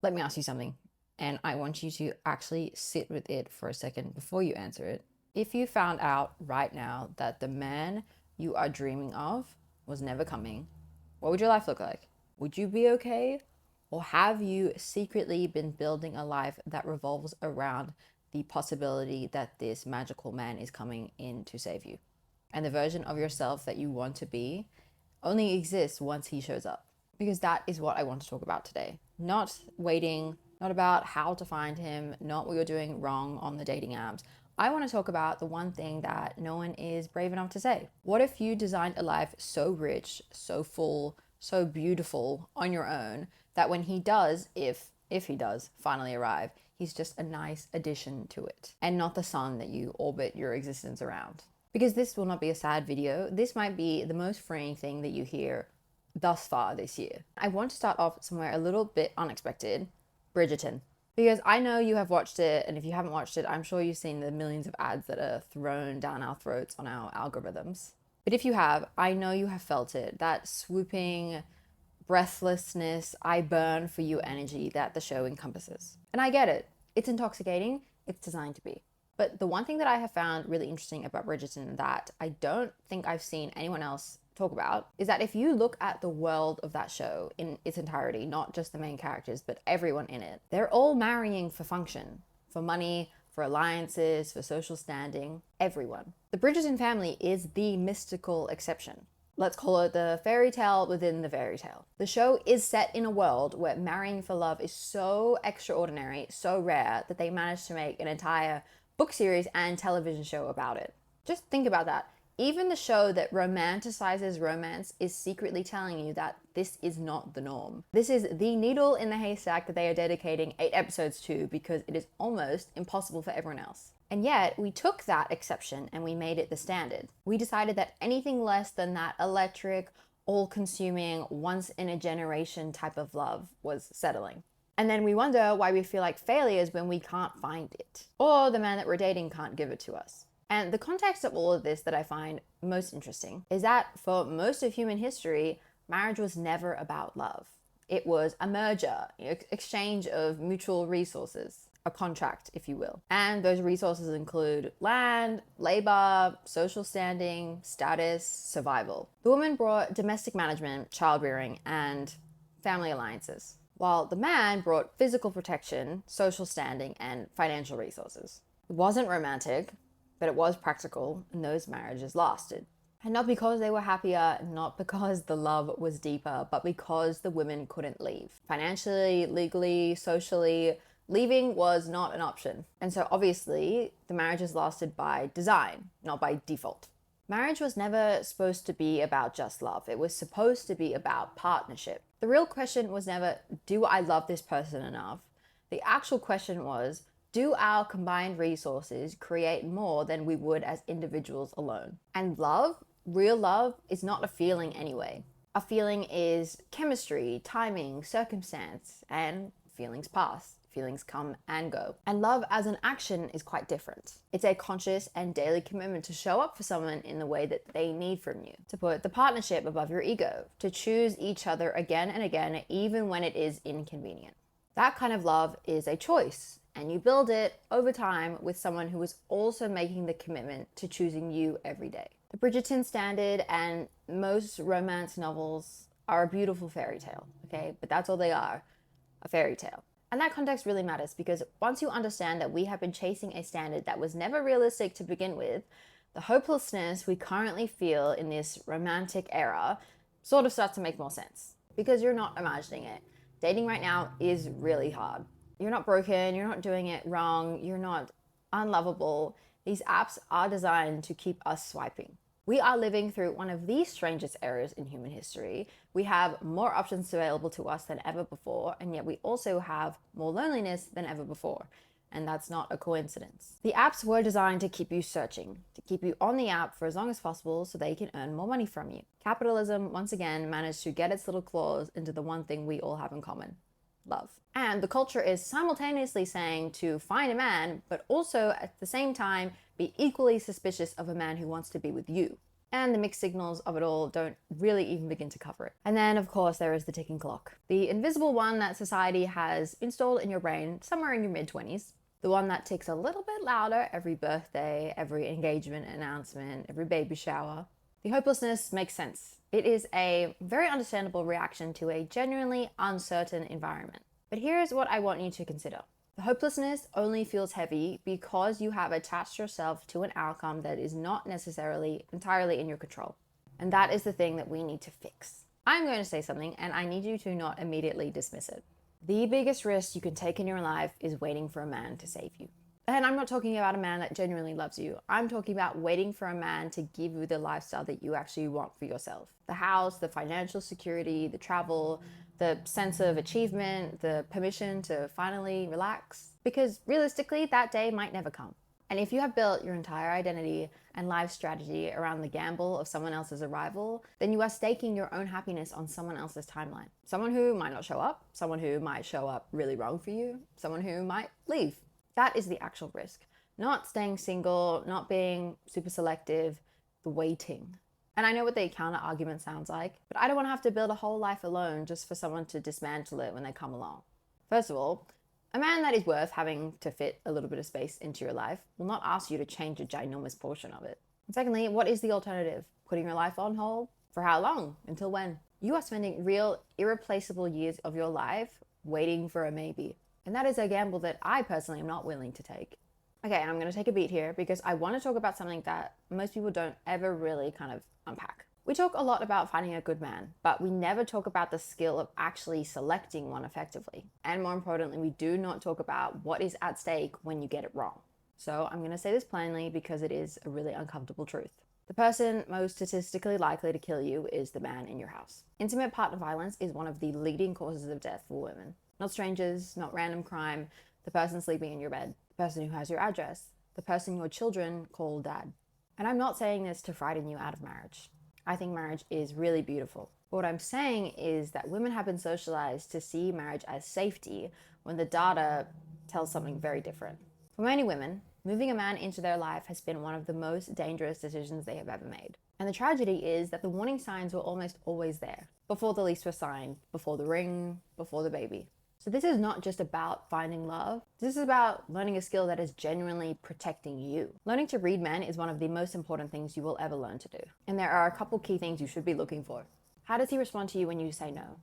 Let me ask you something, and I want you to actually sit with it for a second before you answer it. If you found out right now that the man you are dreaming of was never coming, what would your life look like? Would you be okay? Or have you secretly been building a life that revolves around the possibility that this magical man is coming in to save you? And the version of yourself that you want to be only exists once he shows up. Because that is what I want to talk about today. Not waiting, not about how to find him, not what you're doing wrong on the dating apps. I want to talk about the one thing that no one is brave enough to say. What if you designed a life so rich, so full, so beautiful on your own that when he does, if he does finally arrive, he's just a nice addition to it and not the sun that you orbit your existence around? Because this will not be a sad video. This might be the most freeing thing that you hear thus far this year. I want to start off somewhere a little bit unexpected. Bridgerton. Because I know you have watched it, and if you haven't watched it, I'm sure you've seen the millions of ads that are thrown down our throats on our algorithms. But if you have, I know you have felt it, that swooping breathlessness, I burn for you energy that the show encompasses. And I get it. It's intoxicating. It's designed to be. But the one thing that I have found really interesting about Bridgerton that I don't think I've seen anyone else talk about is that if you look at the world of that show in its entirety, not just the main characters, but everyone in it, they're all marrying for function, for money, for alliances, for social standing, everyone. The Bridgerton family is the mystical exception. Let's call it the fairy tale within the fairy tale. The show is set in a world where marrying for love is so extraordinary, so rare, that they managed to make an entire book series and television show about it. Just think about that. Even the show that romanticizes romance is secretly telling you that this is not the norm. This is the needle in the haystack that they are dedicating 8 episodes to because it is almost impossible for everyone else. And yet, we took that exception and we made it the standard. We decided that anything less than that electric, all-consuming, once-in-a-generation type of love was settling. And then we wonder why we feel like failures when we can't find it, or the man that we're dating can't give it to us. And the context of all of this that I find most interesting is that for most of human history, marriage was never about love. It was a merger, exchange of mutual resources, a contract, if you will. And those resources include land, labor, social standing, status, survival. The woman brought domestic management, child rearing, and family alliances, while the man brought physical protection, social standing, and financial resources. It wasn't romantic, but it was practical, and those marriages lasted. And not because they were happier, not because the love was deeper, but because the women couldn't leave. Financially, legally, socially, leaving was not an option. And so obviously, the marriages lasted by design, not by default. Marriage was never supposed to be about just love. It was supposed to be about partnership. The real question was never, do I love this person enough? The actual question was, do our combined resources create more than we would as individuals alone? And love, real love, is not a feeling anyway. A feeling is chemistry, timing, circumstance, and feelings pass. Feelings come and go. And love as an action is quite different. It's a conscious and daily commitment to show up for someone in the way that they need from you, to put the partnership above your ego, to choose each other again and again, even when it is inconvenient. That kind of love is a choice, and you build it over time with someone who is also making the commitment to choosing you every day. The Bridgerton standard and most romance novels are a beautiful fairy tale, okay? But that's all they are, a fairy tale. And that context really matters because once you understand that we have been chasing a standard that was never realistic to begin with, the hopelessness we currently feel in this romantic era sort of starts to make more sense because you're not imagining it. Dating right now is really hard. You're not broken, you're not doing it wrong, you're not unlovable. These apps are designed to keep us swiping. We are living through one of the strangest eras in human history. We have more options available to us than ever before, and yet we also have more loneliness than ever before. And that's not a coincidence. The apps were designed to keep you searching, to keep you on the app for as long as possible so they can earn more money from you. Capitalism, once again, managed to get its little claws into the one thing we all have in common: love. And the culture is simultaneously saying to find a man, but also at the same time, be equally suspicious of a man who wants to be with you. And the mixed signals of it all don't really even begin to cover it. And then, of course, there is the ticking clock. The invisible one that society has installed in your brain somewhere in your mid-20s. The one that ticks a little bit louder every birthday, every engagement announcement, every baby shower. The hopelessness makes sense. It is a very understandable reaction to a genuinely uncertain environment. But here's what I want you to consider. The hopelessness only feels heavy because you have attached yourself to an outcome that is not necessarily entirely in your control. And that is the thing that we need to fix. I'm going to say something and I need you to not immediately dismiss it. The biggest risk you can take in your life is waiting for a man to save you. And I'm not talking about a man that genuinely loves you. I'm talking about waiting for a man to give you the lifestyle that you actually want for yourself. The house, the financial security, the travel, the sense of achievement, the permission to finally relax. Because realistically, that day might never come. And if you have built your entire identity and life strategy around the gamble of someone else's arrival, then you are staking your own happiness on someone else's timeline. Someone who might not show up, someone who might show up really wrong for you, someone who might leave. That is the actual risk. Not staying single, not being super selective, the waiting. And I know what the counter argument sounds like, but I don't want to have to build a whole life alone just for someone to dismantle it when they come along. First of all, a man that is worth having to fit a little bit of space into your life will not ask you to change a ginormous portion of it. And secondly, what is the alternative? Putting your life on hold? For how long? Until when? You are spending real, irreplaceable years of your life waiting for a maybe. And that is a gamble that I personally am not willing to take. Okay, and I'm going to take a beat here because I want to talk about something that most people don't ever really kind of unpack. We talk a lot about finding a good man, but we never talk about the skill of actually selecting one effectively. And more importantly, we do not talk about what is at stake when you get it wrong. So I'm going to say this plainly because it is a really uncomfortable truth. The person most statistically likely to kill you is the man in your house. Intimate partner violence is one of the leading causes of death for women. Not strangers, not random crime, the person sleeping in your bed, the person who has your address, the person your children call dad. And I'm not saying this to frighten you out of marriage. I think marriage is really beautiful. But what I'm saying is that women have been socialized to see marriage as safety when the data tells something very different. For many women, moving a man into their life has been one of the most dangerous decisions they have ever made. And the tragedy is that the warning signs were almost always there. Before the lease was signed, before the ring, before the baby. So this is not just about finding love. This is about learning a skill that is genuinely protecting you. Learning to read men is one of the most important things you will ever learn to do. And there are a couple key things you should be looking for. How does he respond to you when you say no?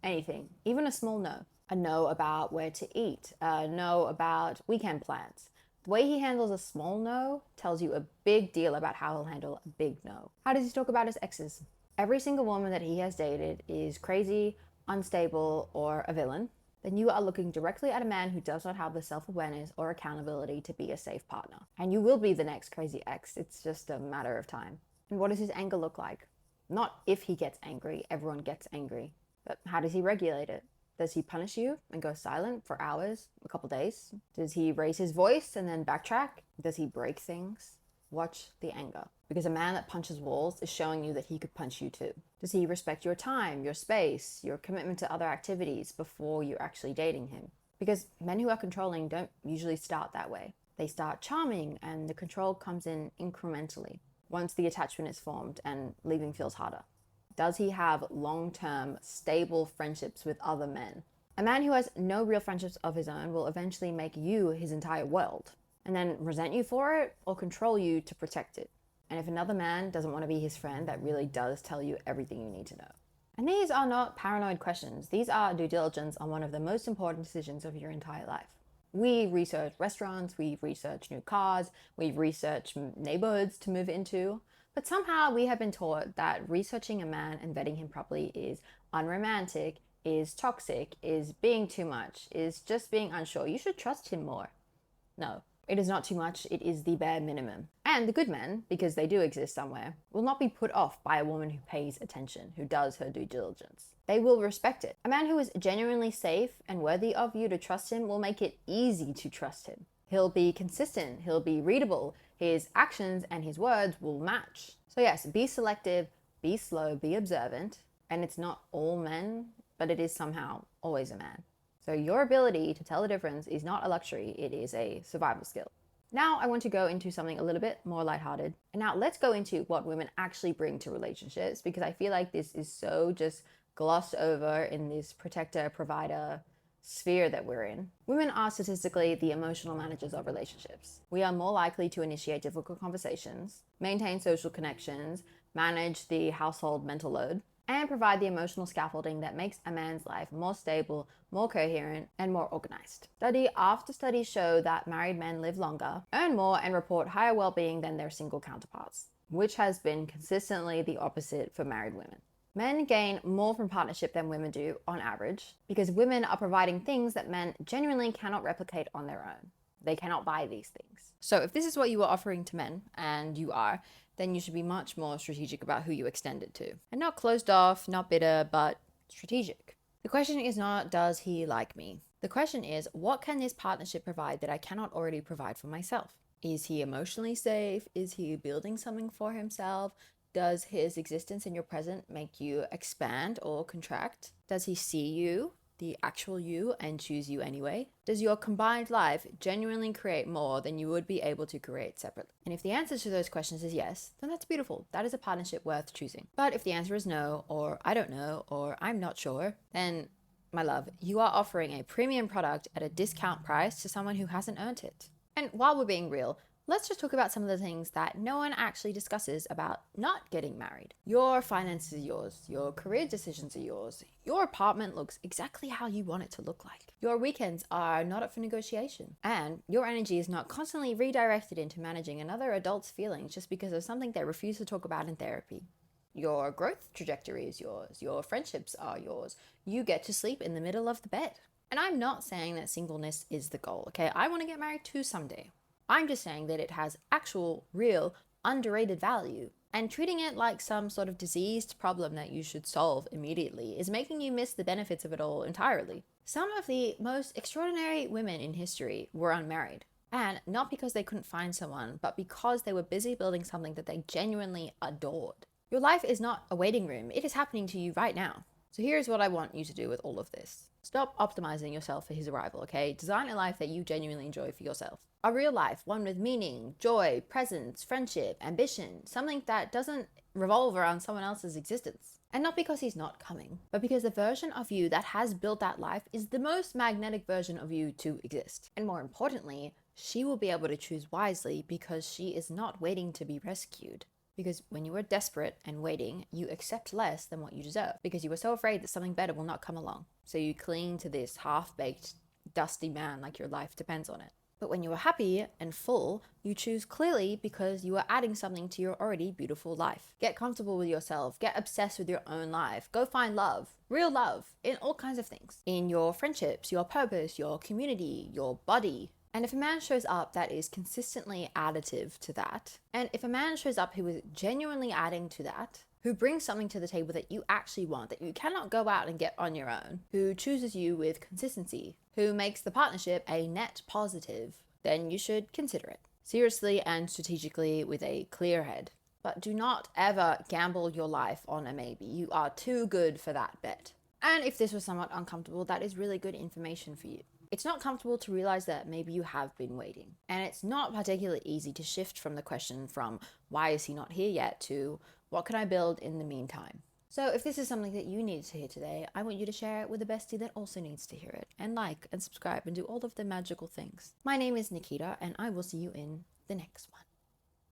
Anything, even a small no. A no about where to eat, a no about weekend plans. The way he handles a small no tells you a big deal about how he'll handle a big no. How does he talk about his exes? Every single woman that he has dated is crazy, unstable, or a villain. Then you are looking directly at a man who does not have the self-awareness or accountability to be a safe partner. And you will be the next crazy ex. It's just a matter of time. And what does his anger look like? Not if he gets angry, everyone gets angry. But how does he regulate it? Does he punish you and go silent for hours, a couple days? Does he raise his voice and then backtrack? Does he break things? Watch the anger. Because a man that punches walls is showing you that he could punch you too. Does he respect your time, your space, your commitment to other activities before you're actually dating him? Because men who are controlling don't usually start that way. They start charming and the control comes in incrementally once the attachment is formed and leaving feels harder. Does he have long-term, stable friendships with other men? A man who has no real friendships of his own will eventually make you his entire world and then resent you for it or control you to protect it. And if another man doesn't want to be his friend, that really does tell you everything you need to know. And these are not paranoid questions. These are due diligence on one of the most important decisions of your entire life. We research restaurants, we research new cars, we research neighborhoods to move into. But somehow we have been taught that researching a man and vetting him properly is unromantic, is toxic, is being too much, is just being unsure. You should trust him more. No, it is not too much, it is the bare minimum. And the good men, because they do exist somewhere, will not be put off by a woman who pays attention, who does her due diligence. They will respect it. A man who is genuinely safe and worthy of you to trust him will make it easy to trust him. He'll be consistent, he'll be readable, his actions and his words will match. So yes, be selective, be slow, be observant, and it's not all men, but it is somehow always a man. So your ability to tell the difference is not a luxury, it is a survival skill. Now I want to go into something a little bit more lighthearted. And now let's go into what women actually bring to relationships, because I feel like this is so just glossed over in this protector, provider sphere that we're in. Women are statistically the emotional managers of relationships. We are more likely to initiate difficult conversations, maintain social connections, manage the household mental load, and provide the emotional scaffolding that makes a man's life more stable, more coherent, and more organized. Study after study show that married men live longer, earn more, and report higher well-being than their single counterparts, which has been consistently the opposite for married women. Men gain more from partnership than women do on average, because women are providing things that men genuinely cannot replicate on their own. They cannot buy these things. So if this is what you are offering to men, and you are, then you should be much more strategic about who you extend it to. And not closed off, not bitter, but strategic. The question is not, does he like me? The question is, what can this partnership provide that I cannot already provide for myself? Is he emotionally safe? Is he building something for himself? Does his existence in your present make you expand or contract? Does he see you, the actual you, and choose you anyway? Does your combined life genuinely create more than you would be able to create separately? And if the answer to those questions is yes, then that's beautiful. That is a partnership worth choosing. But if the answer is no, or I don't know, or I'm not sure, then my love, you are offering a premium product at a discount price to someone who hasn't earned it. And while we're being real, let's just talk about some of the things that no one actually discusses about not getting married. Your finances are yours. Your career decisions are yours. Your apartment looks exactly how you want it to look like. Your weekends are not up for negotiation. And your energy is not constantly redirected into managing another adult's feelings just because of something they refuse to talk about in therapy. Your growth trajectory is yours. Your friendships are yours. You get to sleep in the middle of the bed. And I'm not saying that singleness is the goal, okay? I want to get married too someday. I'm just saying that it has actual, real, underrated value. And treating it like some sort of diseased problem that you should solve immediately is making you miss the benefits of it all entirely. Some of the most extraordinary women in history were unmarried. And not because they couldn't find someone, but because they were busy building something that they genuinely adored. Your life is not a waiting room. It is happening to you right now. So here's what I want you to do with all of this. Stop optimizing yourself for his arrival, okay? Design a life that you genuinely enjoy for yourself. A real life, one with meaning, joy, presence, friendship, ambition, something that doesn't revolve around someone else's existence. And not because he's not coming, but because the version of you that has built that life is the most magnetic version of you to exist. And more importantly, she will be able to choose wisely because she is not waiting to be rescued. Because when you are desperate and waiting, you accept less than what you deserve because you are so afraid that something better will not come along. So you cling to this half-baked, dusty man like your life depends on it. But when you are happy and full, you choose clearly because you are adding something to your already beautiful life. Get comfortable with yourself. Get obsessed with your own life. Go find love. Real love in all kinds of things. In your friendships, your purpose, your community, your body. And if a man shows up that is consistently additive to that, and if a man shows up who is genuinely adding to that, who brings something to the table that you actually want, that you cannot go out and get on your own, who chooses you with consistency, who makes the partnership a net positive, then you should consider it. Seriously and strategically with a clear head. But do not ever gamble your life on a maybe. You are too good for that bet. And if this was somewhat uncomfortable, that is really good information for you. It's not comfortable to realize that maybe you have been waiting. And it's not particularly easy to shift from the question from why is he not here yet to what can I build in the meantime? So if this is something that you needed to hear today, I want you to share it with a bestie that also needs to hear it, and like and subscribe and do all of the magical things. My name is Nikita, and I will see you in the next one.